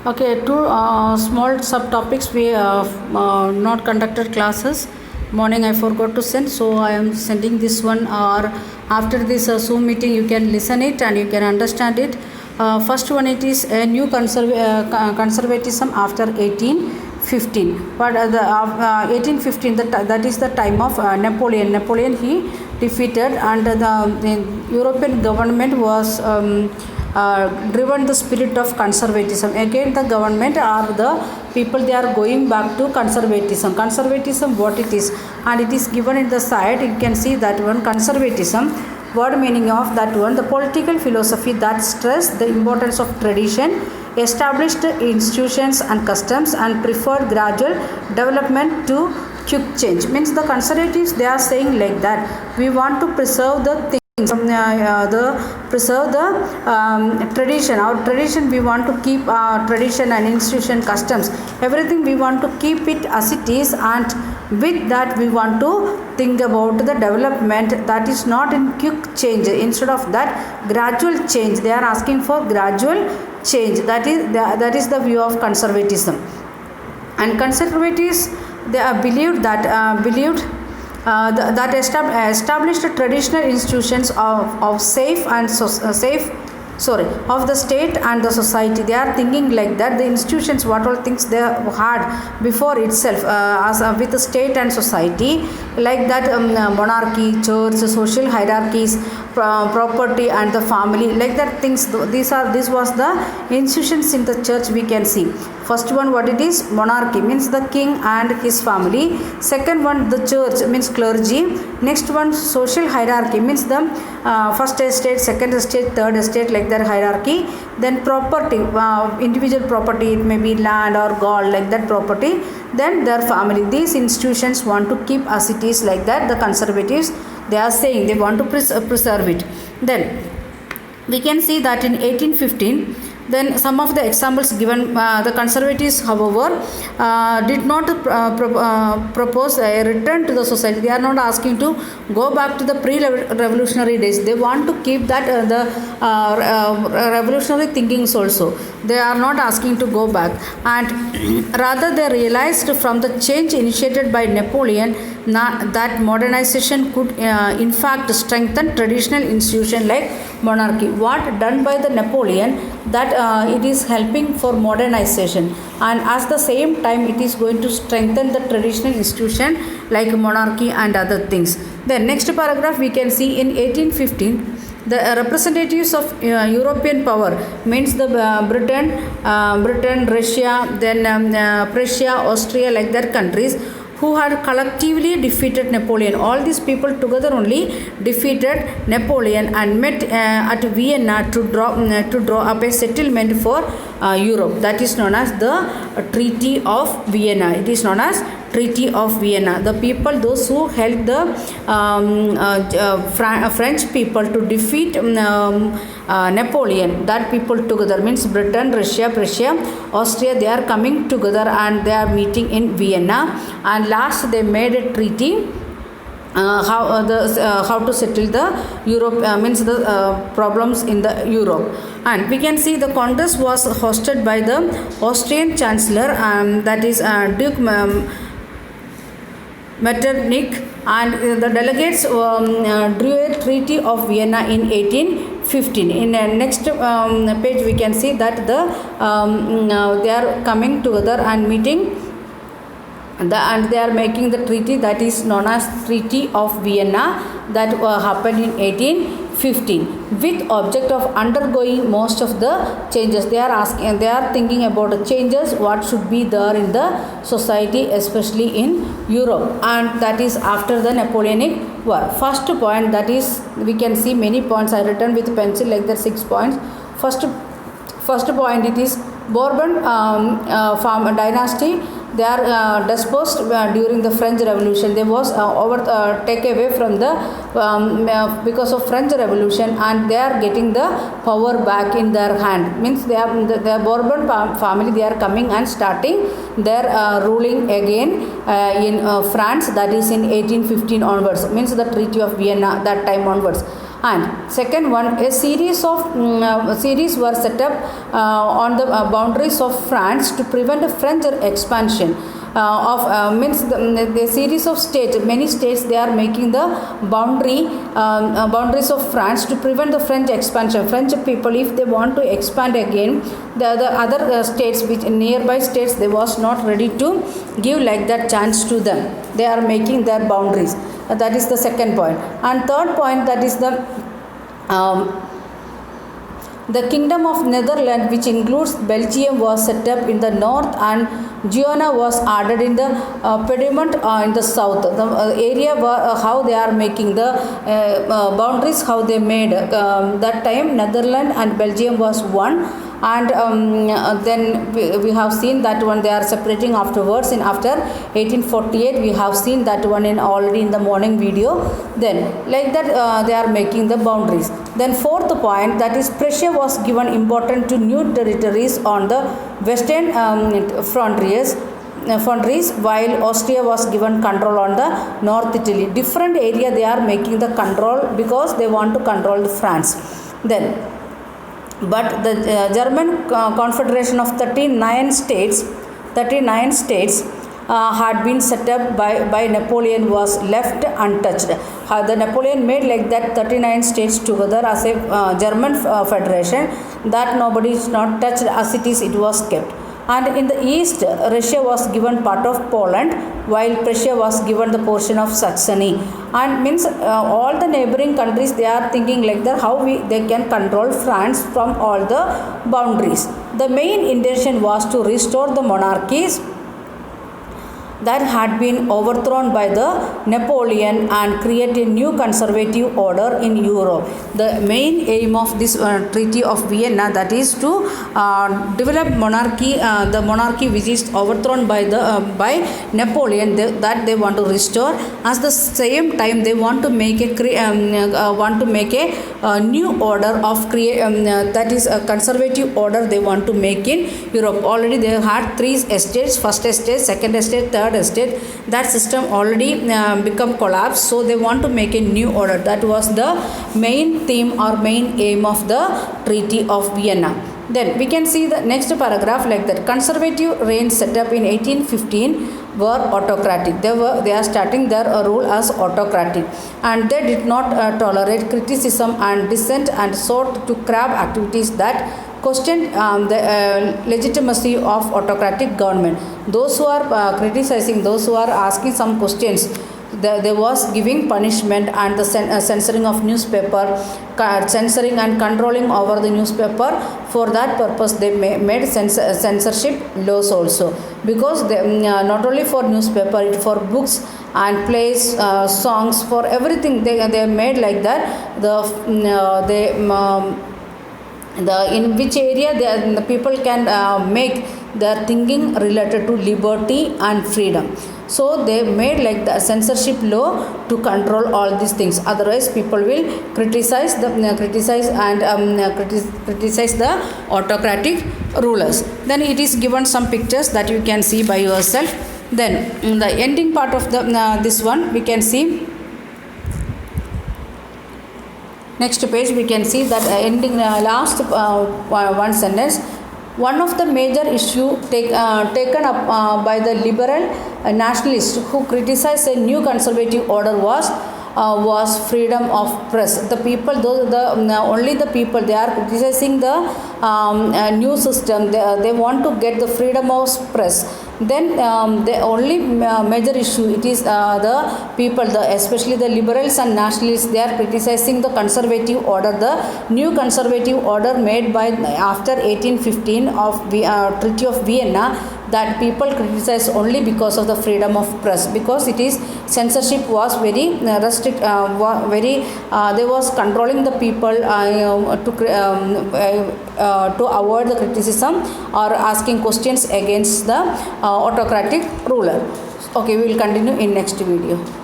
Okay, two small subtopics. We not conducted classes. Morning I forgot to send, so I am sending this one. Or after this Zoom meeting, you can listen it and you can understand it. First one, it is a new conservatism after 1815. But the 1815, that is the time of Napoleon. Napoleon he defeated, and the European government was. Driven the spirit of conservatism. Again, the government or the people, they are going back to conservatism. Conservatism, what it is, and it is given in the side. You can see that one, conservatism. Word meaning of that one: the political philosophy that stress the importance of tradition, established institutions and customs, and preferred gradual development to quick change. Means the conservatives, they are saying like that we want to preserve the things, the preserve the tradition. Our tradition, we want to keep our tradition and institution, customs, everything we want to keep it as it is, and with that we want to think about the development that is not in quick change. Instead of that, gradual change. They are asking for gradual change. That is the view of conservatism. And conservatives, they are believed that established traditional institutions of safe and of the state and the society. They are thinking like that the institutions, what all things they had before itself, with the state and society, like that monarchy, church, social hierarchies, property and the family, like that things. This was the institutions in the church. We can see first one, what it is: monarchy, means the king and his family. Second one, the church, means clergy. Next one, social hierarchy, means the first estate, second estate, third estate, like that hierarchy. Then property, individual property, it may be land or gold, like that property. Then their family. These institutions want to keep as it is, like that the conservatives, they are saying they want to preserve it. Then we can see that in 1815, then some of the examples given. The conservatives, however, did not propose a return to the society. They are not asking to go back to the pre-revolutionary days. They want to keep that the revolutionary thinkings also. They are not asking to go back, and rather they realized from the change initiated by Napoleon that modernization could in fact strengthen traditional institution like monarchy. What done by the Napoleon, that it is helping for modernization, and at the same time it is going to strengthen the traditional institution like monarchy and other things. Then next paragraph we can see in 1815, the representatives of European power, means the Britain, Russia, then Prussia, Austria, like that countries, who had collectively defeated Napoleon. All these people together only defeated Napoleon and met at Vienna to draw up a settlement for Europe. That is known as the Treaty of Vienna. It is known as Treaty of Vienna. The people, those who helped the French people to defeat Napoleon, that people together, means Britain, Russia, Prussia, Austria, they are coming together and they are meeting in Vienna, and last they made a treaty how to settle the Europe, means the problems in the Europe. And we can see the Congress was hosted by the Austrian Chancellor, that is Duke Metternich, and the delegates drew a Treaty of Vienna in 1815. In next page we can see that they are coming together and meeting, and they are making the treaty that is known as Treaty of Vienna, that happened in 1815, with object of undergoing most of the changes. They are thinking about the changes what should be there in the society, especially in Europe, and that is after the Napoleonic War. First point, that is, we can see many points I written with pencil like that, 6 points. First point, it is Bourbon dynasty. They are disposed during the French Revolution. They was take away from the because of French Revolution, and they are getting the power back in their hand. Means they are the Bourbon family. They are coming and starting their ruling again in France. That is in 1815 onwards. Means the Treaty of Vienna, that time onwards. And second one, series were set up on the boundaries of France to prevent French expansion. Means the series of states, many states they are making the boundaries of France to prevent the French expansion. French people, if they want to expand again, the other states, which nearby states, they was not ready to give like that chance to them. They are making their boundaries. That is the second point. And third point, that is the Kingdom of Netherlands, which includes Belgium, was set up in the north, and Guyana was added in the Piedmont in the south. The area how they are making the boundaries, how they made that time Netherlands and Belgium was one. And then we have seen that one they are separating afterwards. In after 1848 we have seen that one in already in the morning video. Then like that they are making the boundaries. Then fourth point, that is Prussia was given important to new territories on the western frontiers, while Austria was given control on the North Italy. Different area they are making the control because they want to control France. Then but the German Confederation of 39 states had been set up by Napoleon was left untouched. The Napoleon made like that 39 states together as a German federation, that nobody is not touched, as it is, it was kept. And in the east, Russia was given part of Poland, while Prussia was given the portion of Saxony. And means all the neighboring countries, they are thinking like that how they can control France from all the boundaries. The main intention was to restore the monarchies that had been overthrown by the Napoleon and create a new conservative order in Europe. The main aim of this Treaty of Vienna, that is to develop monarchy, the monarchy which is overthrown by Napoleon, that they want to restore. At the same time, they want to make a new order of that is a conservative order they want to make in Europe. Already they had 3 estates: first estate, second estate, third estate. That system already become collapsed, so they want to make a new order. That was the main theme or main aim of the Treaty of Vienna. Then we can see the next paragraph like that. Conservative reign set up in 1815 were autocratic. They are starting their rule as autocratic, and they did not tolerate criticism and dissent, and sought to curb activities that questioned the legitimacy of autocratic government. Those who are criticizing, those who are asking some questions, they was giving punishment and the censoring of newspaper, censoring and controlling over the newspaper. For that purpose they made censorship laws also, because they, not only for newspaper, it for books and plays, songs, for everything they made like that. In which area the people can make their thinking related to liberty and freedom. So they made like the censorship law to control all these things. Otherwise people will criticize the autocratic rulers. Then it is given some pictures that you can see by yourself. Then in the ending part of this one, we can see next page, we can see that ending last one sentence. One of the major issue taken up by the liberal nationalists who criticized a new conservative order was freedom of press. The people, only the people, they are criticizing the new system. They want to get the freedom of press. Then the only major issue, it is the people, especially the liberals and nationalists, they are criticizing the conservative order, the new conservative order made by after 1815 of Treaty of Vienna, that people criticize only because of the freedom of press, because it is censorship was very they was controlling the people to avoid the criticism or asking questions against the autocratic ruler. Okay, we will continue in next video.